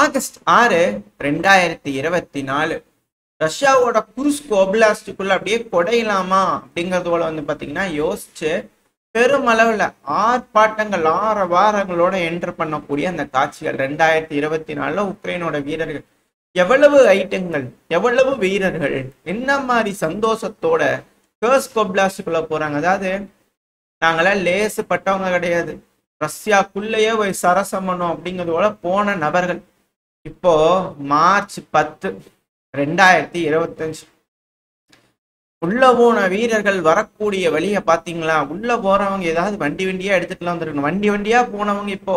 August 6, 2024 ரஷ்யாவோட Kursk ஒப்லாஸ்டுக்குள்ள அப்படியே கொடையலாமா அப்படிங்கிறது போல வந்து பாத்தீங்கன்னா யோசிச்சு பெருமளவுல ஆர்ப்பாட்டங்கள் 6 வாரங்களோட என்டர் பண்ணக்கூடிய அந்த காட்சிகள் 2024 உக்ரைனோட வீரர்கள் எவ்வளவு ஐட்டங்கள், எவ்வளவு வீரர்கள் என்ன மாதிரி சந்தோஷத்தோட கர்ஸ்க் ஒப்லாஸ்டுக்குள்ள போறாங்க. அதாவது நாங்களாம் லேசுப்பட்டவங்க கிடையாது, ரஷ்யாக்குள்ளேயே போய் சரசம் பண்ணோம் அப்படிங்கிறது போல போன நபர்கள். இப்போ மார்ச் 10, 2025 உள்ள போன வீரர்கள் வரக்கூடிய வழியை பாத்தீங்களா? உள்ள போறவங்க ஏதாவது வண்டி வண்டியா எடுத்துட்டுலாம் வந்துருக்கணும். வண்டி வண்டியா போனவங்க இப்போ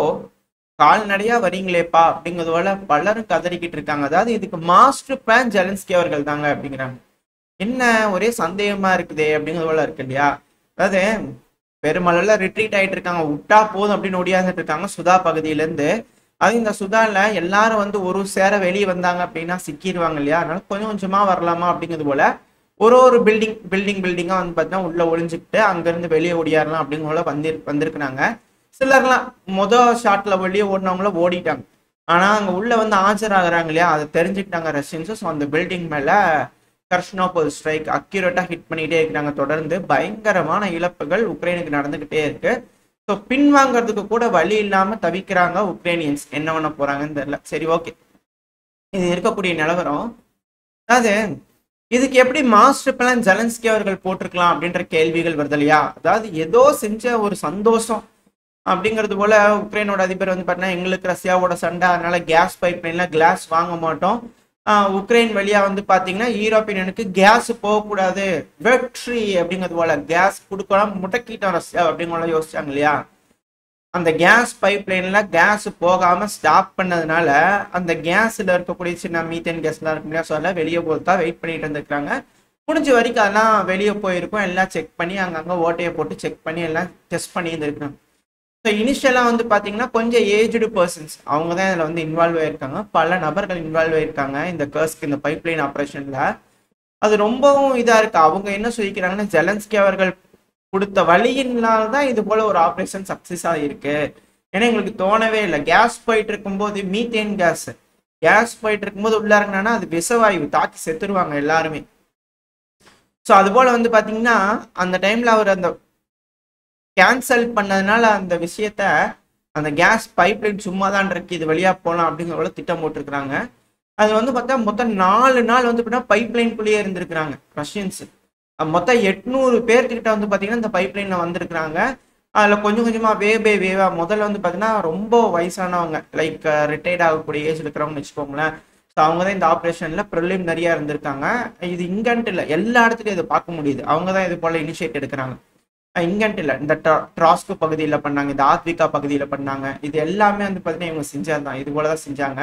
கால்நடையா வரீங்களேப்பா அப்படிங்கிறது போல பலரும் கதறிக்கிட்டு இருக்காங்க. அதாவது இதுக்கு மாஸ்டர் பிளான் ஜெலன்ஸ்கி அவர்கள் தாங்க அப்படிங்கிறாங்க. என்ன ஒரே சந்தேகமா இருக்குதே அப்படிங்கிறது போல இருக்கு இல்லையா? அதாவது பெருமளவுல ரிட்ரீட் ஆயிட்டு இருக்காங்க, விட்டா போதும் அப்படின்னு ஒடியாந்துட்டு இருக்காங்க சுதா பகுதியில இருந்து. அது இந்த சுதான்ல எல்லாரும் வந்து ஒரு சேர வெளியே வந்தாங்க அப்படின்னா சிக்கிடுவாங்க இல்லையா? அதனால கொஞ்சம் கொஞ்சமா வரலாமா அப்படிங்கிறது போல ஒரு பில்டிங்கா வந்து பார்த்தீங்கன்னா உள்ள ஒளிஞ்சுக்கிட்டு அங்கிருந்து வெளியே ஓடியாரலாம் அப்படிங்கிற போல வந்திருக்கிறாங்க. சிலர்லாம் ஷாட்ல வெளியே ஓடினவங்கள ஓடிட்டாங்க. ஆனா அங்க உள்ள வந்து ஆஜராகிறாங்க இல்லையா? அதை தெரிஞ்சுக்கிட்டாங்க ரஷ்யன்ஸ். ஸோ அந்த பில்டிங் மேல கர்ஷ்னோபோல் ஸ்ட்ரைக் அக்யூரேட்டா ஹிட் பண்ணிட்டே இருக்கிறாங்க. தொடர்ந்து பயங்கரமான இழப்புகள் உக்ரைனுக்கு நடந்துகிட்டே இருக்கு. ஸோ பின்வாங்கிறதுக்கு கூட வழி இல்லாம தவிக்கிறாங்க உக்ரைனியன்ஸ். என்ன பண்ண போறாங்கன்னு தெரியல. சரி, ஓகே, இது இருக்கக்கூடிய நிலவரம். அதாவது இதுக்கு எப்படி மாஸ்டர் பிளான் ஜெலன்ஸ்கி அவர்கள் போட்டிருக்கலாம் அப்படின்ற கேள்விகள் வருது இல்லையா? அதாவது ஏதோ செஞ்ச ஒரு சந்தோஷம் அப்படிங்கிறது போல உக்ரைனோட அதிபர் வந்து பார்த்தீங்கன்னா எங்களுக்கு ரஷ்யாவோட சண்டை, அதனால கேஸ் பைப்லைன்ல கிளாஸ் வாங்க மாட்டோம், உக்ரைன் வழியா வந்து பாத்தீங்கன்னா யூரோப்பியனுக்கு கேஸ் போகக்கூடாது, வெற்றி அப்படிங்கிறது போல கேஸ் கொடுக்கலாம் முடக்கிட்டோம் ரஷ்யா அப்படிங்கிற யோசிச்சாங்க இல்லையா? அந்த கேஸ் பைப் லைன்ல கேஸ் போகாம ஸ்டாப் பண்ணதுனால அந்த கேஸ்ல இருக்கக்கூடிய சின்ன மீத்தேன் கேஸ்லாம் இருக்கு இல்லையா? சொல்ல வெளியே போதா வெயிட் பண்ணிட்டு இருந்திருக்காங்க. முடிஞ்ச வரைக்கும் அதெல்லாம் வெளியே போயிருக்கும், எல்லாம் செக் பண்ணி அங்கங்க ஓட்டையை போட்டு செக் பண்ணி எல்லாம் டெஸ்ட் பண்ணி இருந்திருக்காங்க. ஸோ இனிஷியலாக வந்து பார்த்தீங்கன்னா கொஞ்சம் ஏஜ்டு பர்சன்ஸ் அவங்க தான் இதில் வந்து இன்வால்வ் ஆயிருக்காங்க. பல நபர்கள் இன்வால்வ் ஆயிருக்காங்க இந்த கர்ஸ்க் இந்த பைப்லைன் ஆப்ரேஷனில். அது ரொம்பவும் இதாக இருக்கு. அவங்க என்ன சொல்லிக்கிறாங்கன்னா ஜெலன்ஸ்கி அவர்கள் கொடுத்த வழியினால தான் இது போல ஒரு ஆப்ரேஷன் சக்ஸஸ் ஆகிருக்கு. ஏன்னா எங்களுக்கு தோணவே இல்லை, கேஸ் போயிட்டு இருக்கும்போது மீத்தேன் கேஸ் போயிட்டு இருக்கும்போது உள்ள இறங்கினா அது விஷவாயு தாக்கி செத்துருவாங்க எல்லாருமே. ஸோ அது போல வந்து பார்த்தீங்கன்னா அந்த டைம்ல அவர் அந்த கேன்சல் பண்ணதுனால அந்த விஷயத்த அந்த கேஸ் பைப்லைன் சும்மா தான் இருக்கு, இது வழியா போகலாம் அப்படிங்கிற திட்டம் போட்டிருக்கிறாங்க. அது வந்து பார்த்தா மொத்தம் 4 நாள் வந்து பார்த்தீங்கன்னா பைப்லைனுக்குள்ளேயே இருந்திருக்கிறாங்க ரஷ்யன்ஸ். மொத்தம் 800 பேர்கிட்ட வந்து பார்த்தீங்கன்னா இந்த பைப்லைன்ல வந்திருக்கிறாங்க. அதில் கொஞ்சம் கொஞ்சமா பை வேவா முதல்ல வந்து பார்த்தீங்கன்னா ரொம்ப வயசானவங்க, லைக் ரிட்டையர்ட் ஆகக்கூடிய ஏஜ் இருக்கிறவங்கன்னு வச்சுக்கோங்களேன். ஸோ அவங்க தான் இந்த ஆப்ரேஷன்ல ப்ரிலிமினரியா இருந்திருக்காங்க. இது இங்கன்ட்டு இல்லை, எல்லா இடத்துலையும் இதை பார்க்க முடியுது. அவங்க தான் இது போல இனிஷியேட் எடுக்கிறாங்க. இங்கன்ட்டு இல்லை, இந்த ட்ராஸ்கோ பகுதியில் பண்ணாங்க, இந்த ஆத்விகா பகுதியில் பண்ணாங்க. இது எல்லாமே வந்து பார்த்தீங்கன்னா இவங்க செஞ்சதுதான், இது போல தான் செஞ்சாங்க.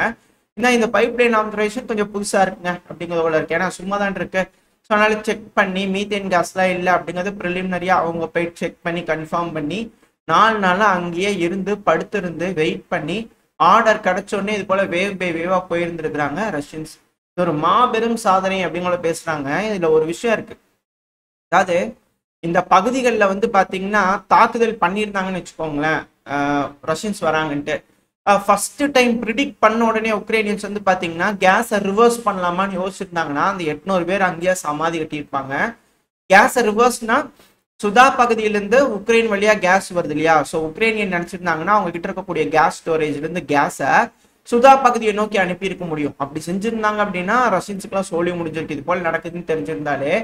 ஏன்னா இந்த பைப்லைன் ஆப்ரேஷன் கொஞ்சம் புதுசா இருக்குங்க அப்படிங்கிறது போல இருக்கு. ஏன்னா சும்மா தான் இருக்கு. ஸோ அதனால செக் பண்ணி மீத்தேன் கேஸ்லாம் இல்லை அப்படிங்கிறது ப்ரிலிமினரியா அவங்க போய் செக் பண்ணி கன்ஃபார்ம் பண்ணி 4 நாளா அங்கேயே இருந்து படுத்திருந்து வெயிட் பண்ணி ஆர்டர் கிடைச்சோடனே இது போல வேவ் பை வேவா போயிருந்துருக்குறாங்க ரஷ்யன்ஸ். இது ஒரு மாபெரும் சாதனை அப்படிங்கள பேசுறாங்க. இதுல ஒரு விஷயம் இருக்கு. அதாவது இந்த பகுதிகளில் வந்து பாத்தீங்கன்னா தாக்குதல் பண்ணியிருந்தாங்கன்னு வச்சுக்கோங்களேன், ரஷ்யன்ஸ் வராங்கன்ட்டு ஃபர்ஸ்ட் டைம் ப்ரிடிக்ட் பண்ண உடனே உக்ரைனியன்ஸ் வந்து பாத்தீங்கன்னா கேஸை ரிவர்ஸ் பண்ணலாமான்னு யோசிச்சிருந்தாங்கன்னா அந்த 800 பேர் அங்கேயே சமாதி கட்டியிருப்பாங்க. கேஸை ரிவர்ஸ்னா சுதா பகுதியிலிருந்து உக்ரைன் வழியா கேஸ் வருது இல்லையா? ஸோ உக்ரைனியன் நினைச்சிருந்தாங்கன்னா அவங்க கிட்ட இருக்கக்கூடிய கேஸ் ஸ்டோரேஜ்ல இருந்து கேஸை சுதா பகுதியை நோக்கி அனுப்பி இருக்க முடியும். அப்படி செஞ்சிருந்தாங்க அப்படின்னா ரஷ்யன்ஸுக்குலாம் சொல்லி முடிஞ்சிருக்கு இது போல நடக்குதுன்னு தெரிஞ்சிருந்தாலே.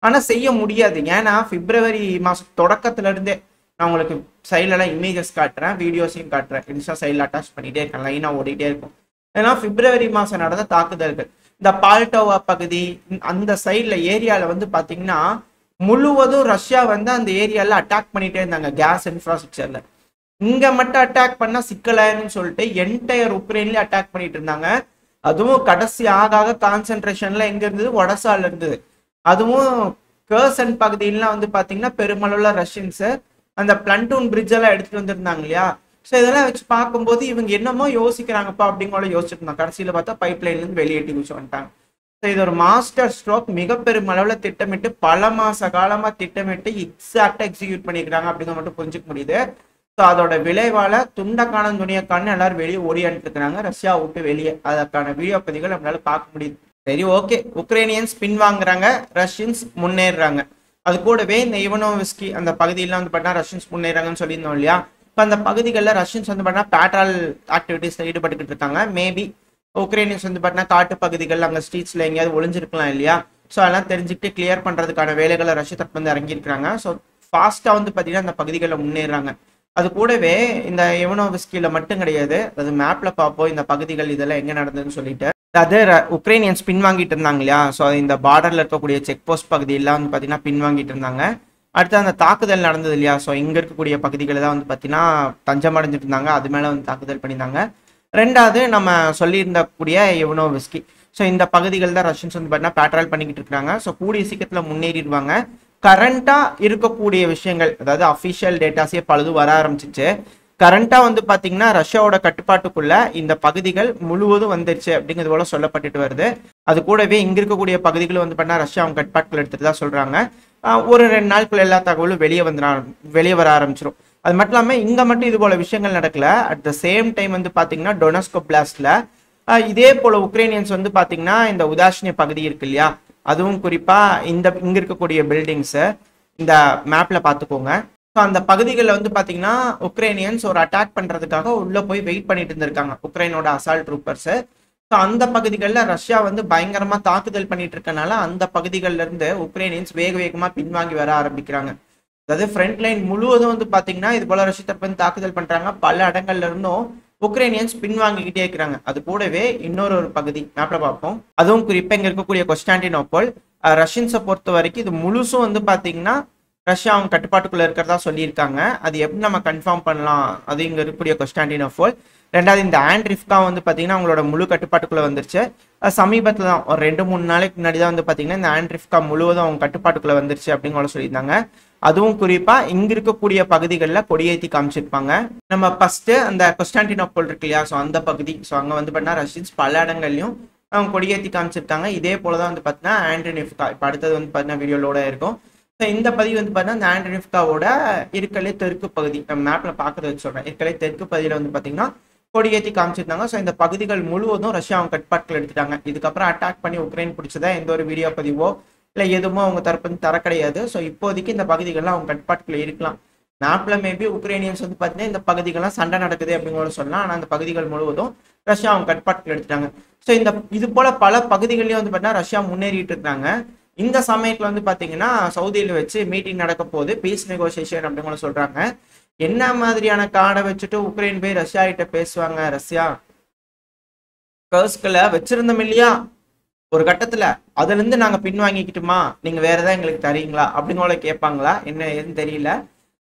ஆனா செய்ய முடியாது. ஏன்னா பிப்ரவரி மாசம் தொடக்கத்துல இருந்தே நான் உங்களுக்கு சைட்லலாம் இமேஜஸ் காட்டுறேன், வீடியோஸையும் காட்டுறேன், இன்ஸ்டா சைடில் அட்டாச் பண்ணிட்டே இருக்கேன், லைனா ஓடிட்டே இருக்கும். ஏன்னா பிப்ரவரி மாசம் நடந்த தாக்குதல்கள் இந்த பால்டோவா பகுதி அந்த சைட்ல ஏரியால வந்து பாத்தீங்கன்னா முழுவதும் ரஷ்யா வந்து அந்த ஏரியால அட்டாக் பண்ணிட்டே இருந்தாங்க கேஸ் இன்ஃப்ராஸ்ட்ரக்சர்ல. இங்க மட்டும் அட்டாக் பண்ணா சிக்கலாயிருன்னு சொல்லிட்டு என்டையர் உக்ரைன்ல அட்டாக் பண்ணிட்டு இருந்தாங்க. அதுவும் கடைசி ஆக கான்சென்ட்ரேஷன்ல எங்க இருந்தது? ஒடசால இருந்தது. அதுவும் கர்சன் பகுதியிலாம் வந்து பாத்தீங்கன்னா பெருமளவுல ரஷ்யன்ஸ் அந்த பிளண்டூன் பிரிட்ஜ் எல்லாம் எடுத்துட்டு வந்திருந்தாங்க இல்லையா? ஸோ இதெல்லாம் வச்சு பார்க்கும்போது இவங்க என்னமோ யோசிக்கிறாங்கப்பா அப்படிங்கிற யோசிச்சுட்டு இருந்தாங்க. கடைசியில பார்த்தா பைப்லைன்ல இருந்து வெளியேட்டி குச்சி வந்துட்டாங்க. ஸோ இது ஒரு மாஸ்டர் ஸ்ட்ரோக், மிக பெருமளவுல திட்டமிட்டு பல மாச காலமா திட்டமிட்டு எக்ஸாக்டா எக்ஸிக்யூட் பண்ணிக்கிறாங்க அப்படிங்கிற மட்டும் புரிஞ்சுக்க முடியுது. ஸோ அதோட விளைவால துண்டக்கான துணியக்கான எல்லாரும் வெளியே ஓடியான்னு இருக்கிறாங்க, ரஷ்யா விட்டு வெளியே. அதற்கான வீடியோ பதிவுகள் நம்மளால பார்க்க முடியுது. சரி, ஓகே, உக்ரைனியன்ஸ் பின்வாங்குறாங்க, ரஷ்யன்ஸ் முன்னேறுறாங்க. அது கூடவே இந்த இவனோவிஸ்கி அந்த பகுதியெல்லாம் வந்து பார்த்தா ரஷ்யன்ஸ் முன்னேறாங்கன்னு சொல்லியிருந்தோம் இல்லையா. இப்போ அந்த பகுதிகளில் ரஷ்யன்ஸ் வந்து பார்த்தா பேட்ரால் ஆக்டிவிட்டீஸ்ல ஈடுபட்டுக்கிட்டு இருக்காங்க. மேபி உக்ரைனியன்ஸ் வந்து பார்த்தா காட்டு பகுதிகள் அங்கே ஸ்ட்ரீட்ஸ்ல எங்கேயாவது ஒளிஞ்சிருக்கலாம் இல்லையா. ஸோ அதெல்லாம் தெரிஞ்சுக்கிட்டு கிளியர் பண்றதுக்கான வேலைகளை ரஷ்ய தரப்பு வந்து இறங்கியிருக்காங்க. ஸோ ஃபாஸ்டா வந்து பார்த்தீங்கன்னா அந்த பகுதிகளில் முன்னேறாங்க. அது கூடவே இந்த இவனோவிஸ்கில மட்டும் கிடையாது, அது மேப்ல பார்ப்போம் இந்த பகுதிகள் இதெல்லாம் எங்க நடந்ததுன்னு சொல்லிட்டு. அது உக்ரைனியன்ஸ் பின்வாங்கிட்டு இருந்தாங்க இல்லையா. ஸோ இந்த பார்டர்ல இருக்கக்கூடிய செக் போஸ்ட் பகுதியெல்லாம் வந்து பார்த்தீங்கன்னா பின்வாங்கிட்டு இருந்தாங்க. அடுத்து அந்த தாக்குதல் நடந்தது இல்லையா. ஸோ இங்க இருக்கக்கூடிய பகுதிகளை தான் வந்து பார்த்தீங்கன்னா தஞ்சம் அடைஞ்சிட்டு இருந்தாங்க, அது மேல வந்து தாக்குதல் பண்ணியிருந்தாங்க. ரெண்டாவது நம்ம சொல்லியிருந்தக்கூடிய இவனோவிஸ்கி. ஸோ இந்த பகுதிகள் தான் ரஷ்யன்ஸ் வந்து பார்த்தீங்கன்னா பேட்ரோல் பண்ணிக்கிட்டு இருக்காங்க. ஸோ கூடிய சீக்கிரத்தில் முன்னேறிடுவாங்க. கரண்டா இருக்கக்கூடிய விஷயங்கள், அதாவது அஃபிஷியல் டேட்டாஸே பழுது வர ஆரம்பிச்சிச்சு. கரண்டா வந்து பாத்தீங்கன்னா ரஷ்யாவோட கட்டுப்பாட்டுக்குள்ள இந்த பகுதிகள் முழுவதும் வந்துருச்சு அப்படிங்கிறது போல சொல்லப்பட்டுட்டு வருது. அது கூடவே இங்க இருக்கக்கூடிய பகுதிகளும் வந்து பண்ணா ரஷ்யா அவங்க கட்டுப்பாட்டுக்குள்ள எடுத்துட்டு தான் சொல்றாங்க. ஒரு 2 நாளுக்குள்ள எல்லா தகவலும் வெளியே வர ஆரம்பிச்சிடும். அது மட்டும் இல்லாம இங்க மட்டும் இது போல விஷயங்கள் நடக்கல. அட் த சேம் டைம் வந்து பாத்தீங்கன்னா டொனஸ்கோ பிளாஸ்ட்ல இதே போல உக்ரைனியன்ஸ் வந்து பாத்தீங்கன்னா இந்த உதாஷ்னிய பகுதி இருக்கு இல்லையா, அதுவும் குறிப்பா இங்க இருக்கக்கூடிய பில்டிங்ஸ் இந்த மேப்ல பாத்துக்கோங்க. அந்த பகுதிகளில் வந்து பாத்தீங்கன்னா உக்ரைனியன்ஸ் ஒரு அட்டாக் பண்றதுக்காக உள்ள போய் வெயிட் பண்ணிட்டு இருந்திருக்காங்க உக்ரைனோட அசால்ட் ட்ரூப்பர்ஸ். ஸோ அந்த பகுதிகளில் ரஷ்யா வந்து பயங்கரமா தாக்குதல் பண்ணிட்டு இருக்கனால அந்த பகுதிகளில இருந்து உக்ரைனியன்ஸ் வேக வேகமா பின்வாங்கி வர ஆரம்பிக்கிறாங்க. அதாவது ஃப்ரண்ட் லைன் முழுவதும் வந்து பாத்தீங்கன்னா இது போல ரஷ்ய தரப்பு வந்து தாக்குதல் பண்றாங்க. பல இடங்கள்ல இருந்தும் உக்ரைனியன்ஸ் பின்வாங்கிக்கிட்டே இருக்கிறாங்க. அது கூடவே இன்னொரு பகுதி மேப்ல பார்ப்போம். அதுவும் குறிப்பா இங்க இருக்கக்கூடிய கொஸ்டாண்டினோப்போல் ரஷ்யன்ஸை பொறுத்த வரைக்கும் இது முழுசும் வந்து பாத்தீங்கன்னா ரஷ்யா அவங்க கட்டுப்பாட்டுக்குள்ள இருக்கிறதா சொல்லியிருக்காங்க. அது எப்படி நம்ம கன்ஃபார்ம் பண்ணலாம், அது இங்க இருக்கக்கூடிய கொஸ்டாண்டினோப்போல். ரெண்டாவது இந்த ஆண்ட்ரிஃப்கா வந்து பாத்தீங்கன்னா அவங்களோட முழு கட்டுப்பாட்டுக்குள்ள வந்துருச்சு. சமீபத்துல தான் ஒரு 2-3 நாளைக்கு முன்னாடி தான் வந்து பாத்தீங்கன்னா இந்த ஆண்ட்ரிஃப்கா முழுவதும் அவங்க கட்டுப்பாட்டுக்குள்ள வந்துருச்சு அப்படின்னு சொல்லியிருந்தாங்க. அதுவும் குறிப்பா இங்க இருக்கக்கூடிய பகுதிகளில் கொடியேற்றி காமிச்சிருப்பாங்க. நம்ம ஃபர்ஸ்ட் அந்த கொஸ்டாண்டினோப்போல் இருக்கு இல்லையா, ஸோ அந்த பகுதி, ஸோ அங்க வந்து பார்த்தீங்கன்னா ரஷ்யன்ஸ் பல இடங்கள்லயும் அவங்க கொடியேற்றி காமிச்சிருக்காங்க. இதே போலதான் வந்து பார்த்தீங்கன்னா ஆண்ட்ரிஃப்கா இப்போ அடுத்தது வந்து பார்த்தீங்கன்னா வீடியோலோட இருக்கும். இந்த பகுதி வந்து பார்த்தீங்கன்னா இந்த ஆண்ட்ரிஃப்காவோட இருக்கலே தெற்கு பகுதி, நம்ம மேப்ல பார்க்கறது வச்சு சொல்றேன். இருக்கலே தெற்கு பகுதியில வந்து பார்த்தீங்கன்னா கொடியேற்றி காமிச்சிருந்தாங்க. ஸோ இந்த பகுதிகள் முழுவதும் ரஷ்யா அவங்க கட்டுப்பாட்டில் எடுத்துட்டாங்க. இதுக்கப்புறம் அட்டாக் பண்ணி உக்ரைன் பிடிச்சதா எந்த ஒரு வீடியோ பதிவோ இல்லை எதுவும் அவங்க தரப்பு தர கிடையாது. ஸோ இப்போதைக்கு இந்த பகுதிகள்லாம் அவங்க கட்டுப்பாட்டுக்குள்ள இருக்கலாம். மேப்ல மேபி உக்ரைனியன்ஸ் வந்து பார்த்தீங்கன்னா இந்த பகுதிகள்லாம் சண்டை நடக்குது அப்படிங்கிற சொல்லலாம். ஆனால் அந்த பகுதிகள் முழுவதும் ரஷ்யா அவங்க கட்டுப்பாட்டுக்குள்ள எடுத்துட்டாங்க. ஸோ இது போல பல பகுதிகளையும் வந்து பார்த்தீங்கன்னா ரஷ்யா முன்னேறிட்டு இருக்காங்க. இந்த சமயத்துல வந்து பாத்தீங்கன்னா சவுதியில வச்சு மீட்டிங் நடக்க போகுது, பீஸ் நெகோசியேஷன் அப்படின்னு சொல்றாங்க. என்ன மாதிரியான கார்டை வச்சுட்டு உக்ரைன் போய் ரஷ்யா கிட்ட பேசுவாங்க? ரஷ்யா கர்ஸ்களை வச்சிருந்தோம் இல்லையா ஒரு கட்டத்துல, அதுல இருந்து நாங்க பின்வாங்கிக்கிட்டுமா, நீங்க வேற ஏதாவது எங்களுக்கு தரீங்களா அப்படின்னு கேட்பாங்களா என்ன ஏதுன்னு தெரியல.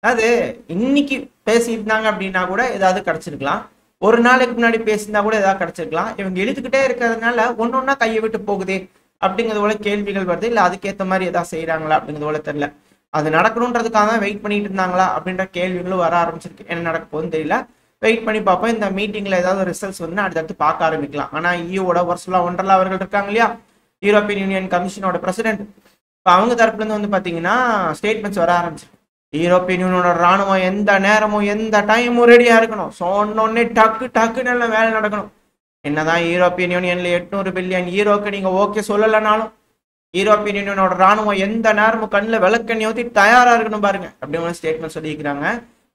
அது இன்னைக்கு பேசியிருந்தாங்க அப்படின்னா கூட ஏதாவது கிடைச்சிருக்கலாம், ஒரு நாளைக்கு முன்னாடி பேசியிருந்தா கூட ஏதாவது கிடைச்சிருக்கலாம். இவங்க இழுத்துக்கிட்டே இருக்கிறதுனால ஒன்னொன்னா கையை விட்டு போகுதே அப்படிங்கிறது போல கேள்விகள் வருது. இல்லை அதுக்கேற்ற மாதிரி ஏதாவது செய்யறாங்களா அப்படிங்கிறது போல தெரியல. அது நடக்கணுன்றதுக்காக தான் வெயிட் பண்ணிட்டு இருந்தாங்களா அப்படின்ற கேள்விகளும் வர ஆரம்பிச்சிருக்கு. என்ன நடக்க போகுதுன்னு தெரியல, வெயிட் பண்ணி பார்ப்போம். இந்த மீட்டிங்ல ஏதாவது ரிசல்ட்ஸ் வந்து அடுத்தடுத்து பார்க்க ஆரம்பிக்கலாம். ஆனா ஈயோட உர்சுலா ஒன் டெர் அவர்கள் இருக்காங்க இல்லையா, யூரோப்பியன் யூனியன் கமிஷனோட பிரசிடென்ட், இப்போ அவங்க தரப்புல இருந்து வந்து பாத்தீங்கன்னா ஸ்டேட்மெண்ட்ஸ் வர ஆரம்பிச்சிருக்கு. யூரோப்பியன் யூனியனோட ராணுவம் எந்த நேரமும் எந்த டைமும் ரெடியா இருக்கணும், சொன்னோடனே டக்குன்னு எல்லாம் வேலை நடக்கணும். என்னதான் யூரோப்பியன் யூனியன்ல 800 பில்லியன் ஈரோக்கு நீங்க ஓகே சொல்லலைனாலும் யூரோப்பியன் யூனியனோட ராணுவம் எந்த நேரமும் கண்ணில் விளக்கண்ணி ஊற்றி தயாரா இருக்கணும் பாருங்க அப்படின்னு ஸ்டேட்மெண்ட் சொல்லியிருக்கிறாங்க.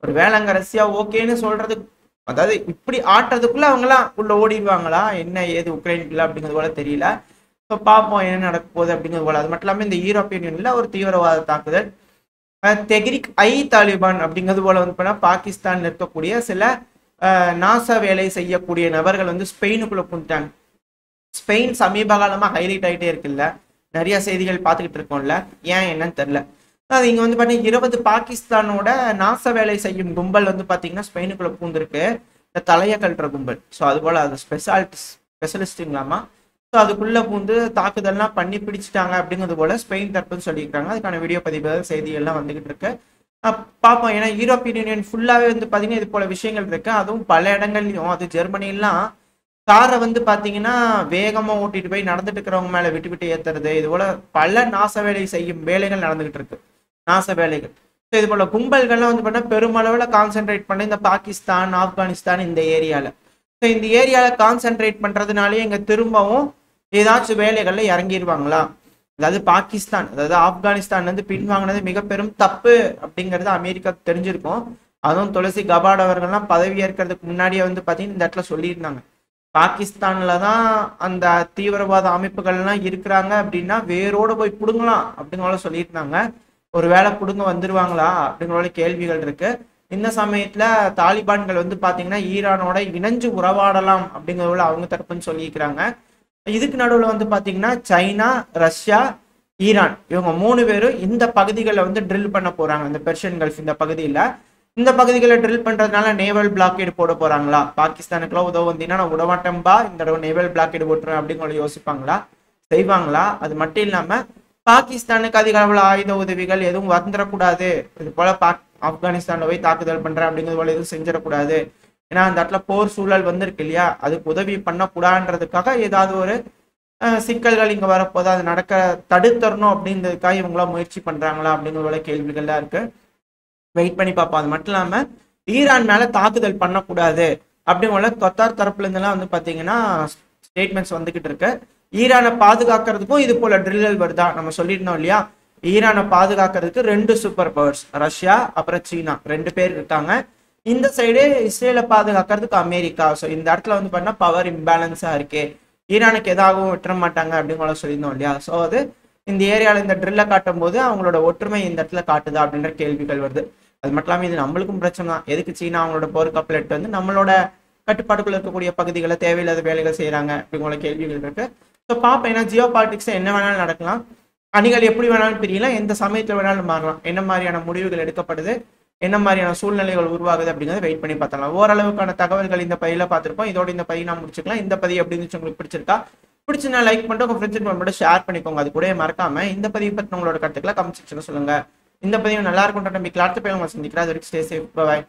ஒரு வேலைங்க ரஷ்யா ஓகேன்னு சொல்றது, அதாவது இப்படி ஆட்டுறதுக்குள்ள அவங்கலாம் உள்ள ஓடிடுவாங்களா என்ன ஏது உக்ரைனுக்குள்ள அப்படிங்கிறது போல தெரியல. ஸோ பார்ப்போம் என்ன நடக்க போகுது அப்படிங்கிறது போல. அது மட்டும் இல்லாமல் இந்த யூரோப்பியன் யூனியன்ல ஒரு தீவிரவாத தாக்குதல் தெஹ்ரிக் ஐ தாலிபான் அப்படிங்கிறது போல வந்து பண்ணா பாகிஸ்தான்ல இருக்கக்கூடிய சில நாசா வேலை செய்யக்கூடிய நபர்கள் வந்து ஸ்பெயினுக்குள்ள புண்டாங்க. ஸ்பெயின் சமீப காலமா ஹைலைட் ஆகிட்டே இருக்குல்ல, நிறைய செய்திகள் பார்த்துக்கிட்டு இருக்கோம்ல, ஏன் என்னன்னு தெரியல. அது இங்க வந்து பாத்தீங்கன்னா 20 பாகிஸ்தானோட நாச வேலை செய்யும் கும்பல் வந்து பாத்தீங்கன்னா ஸ்பெயினுக்குள்ள பூந்திருக்கு, இந்த தலைய கல்ற கும்பல். ஸோ அது போல அது ஸ்பெஷலிஸ்டுங்களாமா. ஸோ அதுக்குள்ள பூந்து தாக்குதல்லாம் பண்ணி பிடிச்சிட்டாங்க அப்படிங்கிறது போல ஸ்பெயின் தரப்புன்னு சொல்லியிருக்காங்க. அதுக்கான வீடியோ பதிவு செய்திகள்லாம் வந்துகிட்டு இருக்கு, பார்ப்போம். ஏன்னா யூரோப்பியன் யூனியன் ஃபுல்லாவே வந்து பாத்தீங்கன்னா இது போல விஷயங்கள் இருக்கு. அதுவும் பல இடங்கள்லயும், அது ஜெர்மனிலாம் காரை வந்து பாத்தீங்கன்னா வேகமா ஓட்டிட்டு போய் நடந்துட்டு இருக்கிறவங்க மேல விட்டு விட்டு ஏத்துறது, இது போல பல நாச வேலை செய்யும் வேலைகள் நடந்துகிட்டு இருக்கு, நாச வேலைகள். ஸோ இது போல கும்பல்கள்லாம் வந்து பார்த்தா பெருமளவில் கான்சென்ட்ரேட் பண்ணி இந்த பாகிஸ்தான், ஆப்கானிஸ்தான் இந்த ஏரியாவில். ஸோ இந்த ஏரியாவில் கான்சென்ட்ரேட் பண்ணுறதுனாலே இங்கே திரும்பவும் ஏதாச்சும் வேலைகளில் இறங்கிடுவாங்களா? அதாவது பாகிஸ்தான், அதாவது ஆப்கானிஸ்தான் வந்து பின்வாங்கினது மிக பெரும் தப்பு அப்படிங்கிறது அமெரிக்கா தெரிஞ்சிருக்கும். அதுவும் துளசி கபாட் அவர்கள்லாம் பதவி ஏற்கிறதுக்கு முன்னாடியே வந்து பார்த்தீங்கன்னா இந்த இடத்துல சொல்லியிருந்தாங்க, பாகிஸ்தான்ல தான் அந்த தீவிரவாத அமைப்புகள்லாம் இருக்கிறாங்க அப்படின்னா வேரோடு போய் பிடுங்கலாம் அப்படிங்கிற சொல்லியிருந்தாங்க. ஒரு வேளை பிடுங்க வந்துருவாங்களா அப்படிங்கிற கேள்விகள் இருக்கு. இந்த சமயத்துல தாலிபான்கள் வந்து பாத்தீங்கன்னா ஈரானோட இணைஞ்சு உறவாடலாம் அப்படிங்கிறதுல அவங்க தரப்புன்னு சொல்லியிருக்கிறாங்க. இதுக்கு நடுவில் வந்து பாத்தீங்கன்னா சைனா, ரஷ்யா, ஈரான் இவங்க 3 பேரும் இந்த பகுதிகளில் வந்து ட்ரில் பண்ண போறாங்க. இந்த பெர்ஷியன் கல்ஃப் இந்த பகுதிகளை ட்ரில் பண்றதுனால நேவல் பிளாக்கேடு போட போறாங்களா? பாகிஸ்தானுக்குலாம் உதவ வந்தீங்கன்னா நான் விடமாட்டேன்பா, இந்த தடவை நேவல் பிளாக்கேடு போட்டுருவேன் அப்படின்னு யோசிப்பாங்களா? செய்வாங்களா? அது மட்டும் இல்லாம பாகிஸ்தானுக்கு அதிக அளவில் ஆயுத உதவிகள் எதுவும் வந்துடக்கூடாது, இது போல ஆப்கானிஸ்தான்ல போய் தாக்குதல் பண்றேன் அப்படிங்கிறது போல எதுவும் செஞ்சிடக்கூடாது, ஏன்னா அந்த இடத்துல போர் சூழல் வந்திருக்கு இல்லையா, அதுக்கு உதவி பண்ணக்கூடாதுன்றதுக்காக ஏதாவது ஒரு சிக்கல்கள் இங்க வரப்போது அது நடக்க தடுத்தரணும் அப்படின்றதுக்காக இவங்களாம் முயற்சி பண்றாங்களா அப்படிங்கிற கேள்விகள்லாம் இருக்கு. வெயிட் பண்ணி பார்ப்போம். அது மட்டும் இல்லாம ஈரான் மேல தாக்குதல் பண்ணக்கூடாது அப்படிங்கிற கத்தார் தரப்புல இருந்தெல்லாம் வந்து பாத்தீங்கன்னா ஸ்டேட்மெண்ட்ஸ் வந்துகிட்டு இருக்கு. ஈரானை பாதுகாக்கிறதுக்கும் இது போல ட்ரில்கள் வருதா? நம்ம சொல்லியிருந்தோம் இல்லையா, ஈரானை பாதுகாக்கிறதுக்கு 2 சூப்பர் பவர்ஸ், ரஷ்யா அப்புறம் சீனா 2 பேர் இருக்காங்க. இந்த சைடு இஸ்ரேலை பாதுகாக்கிறதுக்கு அமெரிக்கா. ஸோ இந்த இடத்துல வந்து பார்த்தீங்கன்னா பவர் இம்பேலன்ஸா இருக்கு, ஈரானுக்கு எதாகவும் விட்டுற மாட்டாங்க அப்படிங்கிற சொல்லியிருந்தோம் இல்லையா. ஸோ அது இந்த ஏரியாவில் இந்த ட்ரில்லை காட்டும் போது அவங்களோட ஒற்றுமை இந்த இடத்துல காட்டுதா அப்படின்ற கேள்விகள் வருது. அது மட்டும் இல்லாமல் இது நம்மளுக்கும் பிரச்சனை தான். எதுக்கு சீனா அவங்களோட போர் கப்பல் வந்து நம்மளோட கட்டுப்பாட்டுக்குள்ள இருக்கக்கூடிய பகுதிகளை தேவையில்லாத வேலைகள் செய்யறாங்க அப்படிங்கிற கேள்விகள் இருக்கு. ஸோ பார்ப்போம். ஏன்னா ஜியோ பாலிட்டிக்ஸ் என்ன வேணாலும் நடக்கலாம், அணிகள் எப்படி வேணாலும் பிரியலாம், எந்த சமயத்தில் வேணாலும் மாறலாம். என்ன மாதிரியான முடிவுகள் எடுக்கப்படுது, என்ன மாதிரியான சூழ்நிலைகள் உருவாகுது அப்படிங்கிறத வெயிட் பண்ணி பார்த்தலாம். ஓரளவுக்கான தகவல்கள் இந்த பதிவில் பார்த்துருப்போம். இதோட இந்த பதிவு நான் முடிச்சுக்கலாம். இந்த பதிவு அப்படின்னு உங்களுக்கு பிடிச்சிருக்கா? பிடிச்சுன்னா லைக் பண்ணிட்டு உங்க ஃப்ரெண்ட்ஸ் மட்டும் ஷேர் பண்ணிக்கோங்க. அது கூட மறக்காம இந்த பதிவு பற்றி உங்களோட கருத்துக்களை கமெண்ட் செக்ஷன்ல சொல்லுங்க. இந்த பதிவு நல்லா இருக்கும் நம்பிக்கை அடுத்த பதிவு உங்களை சந்திக்கிறேன். அது வரைக்கும் ஸ்டே சேஃப். பை.